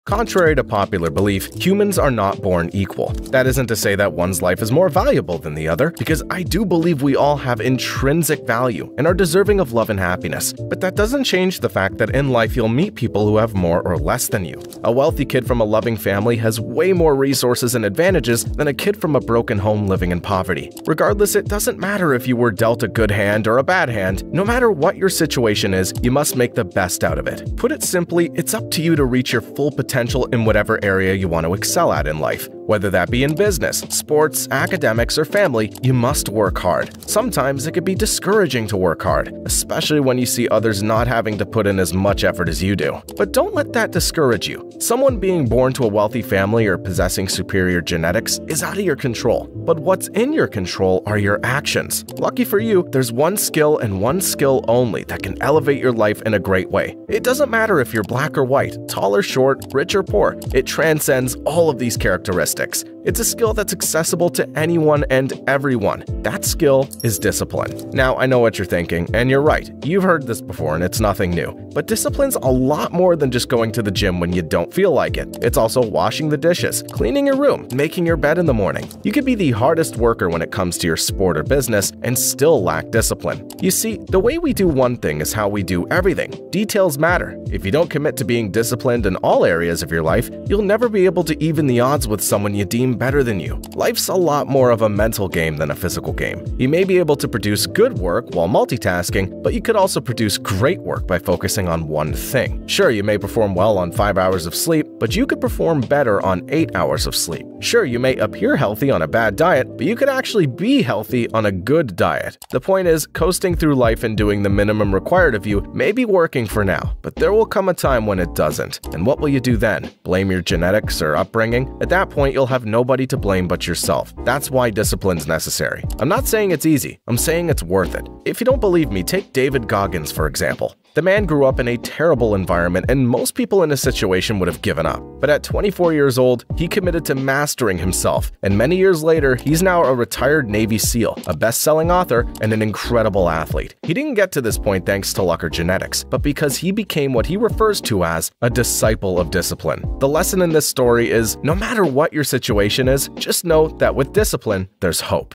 Contrary to popular belief, humans are not born equal. That isn't to say that one's life is more valuable than the other, because I do believe we all have intrinsic value and are deserving of love and happiness. But that doesn't change the fact that in life you'll meet people who have more or less than you. A wealthy kid from a loving family has way more resources and advantages than a kid from a broken home living in poverty. Regardless, it doesn't matter if you were dealt a good hand or a bad hand. No matter what your situation is, you must make the best out of it. Put it simply, it's up to you to reach your full potential in whatever area you want to excel at in life. Whether that be in business, sports, academics, or family, you must work hard. Sometimes it can be discouraging to work hard, especially when you see others not having to put in as much effort as you do. But don't let that discourage you. Someone being born to a wealthy family or possessing superior genetics is out of your control. But what's in your control are your actions. Lucky for you, there's one skill and one skill only that can elevate your life in a great way. It doesn't matter if you're black or white, tall or short, rich or poor. It transcends all of these characteristics. It's a skill that's accessible to anyone and everyone. That skill is discipline. Now, I know what you're thinking, and you're right. You've heard this before and it's nothing new. But discipline's a lot more than just going to the gym when you don't feel like it. It's also washing the dishes, cleaning your room, making your bed in the morning. You could be the hardest worker when it comes to your sport or business and still lack discipline. You see, the way we do one thing is how we do everything. Details matter. If you don't commit to being disciplined in all areas of your life, you'll never be able to even the odds with someone you deem better than you. Life's a lot more of a mental game than a physical game. You may be able to produce good work while multitasking, but you could also produce great work by focusing on one thing. Sure, you may perform well on 5 hours of sleep, but you could perform better on 8 hours of sleep. Sure, you may appear healthy on a bad diet, but you could actually be healthy on a good diet. The point is, coasting through life and doing the minimum required of you may be working for now, but there will come a time when it doesn't. And what will you do then? Blame your genetics or upbringing? At that point, you'll have nobody to blame but yourself. That's why discipline's necessary. I'm not saying it's easy, I'm saying it's worth it. If you don't believe me, take David Goggins for example. The man grew up in a terrible environment and most people in his situation would have given up. But at 24 years old, he committed to mastering himself, and many years later, he's now a retired Navy SEAL, a best-selling author, and an incredible athlete. He didn't get to this point thanks to luck or genetics, but because he became what he refers to as a disciple of discipline. The lesson in this story is, no matter what your situation is, just know that with discipline, there's hope.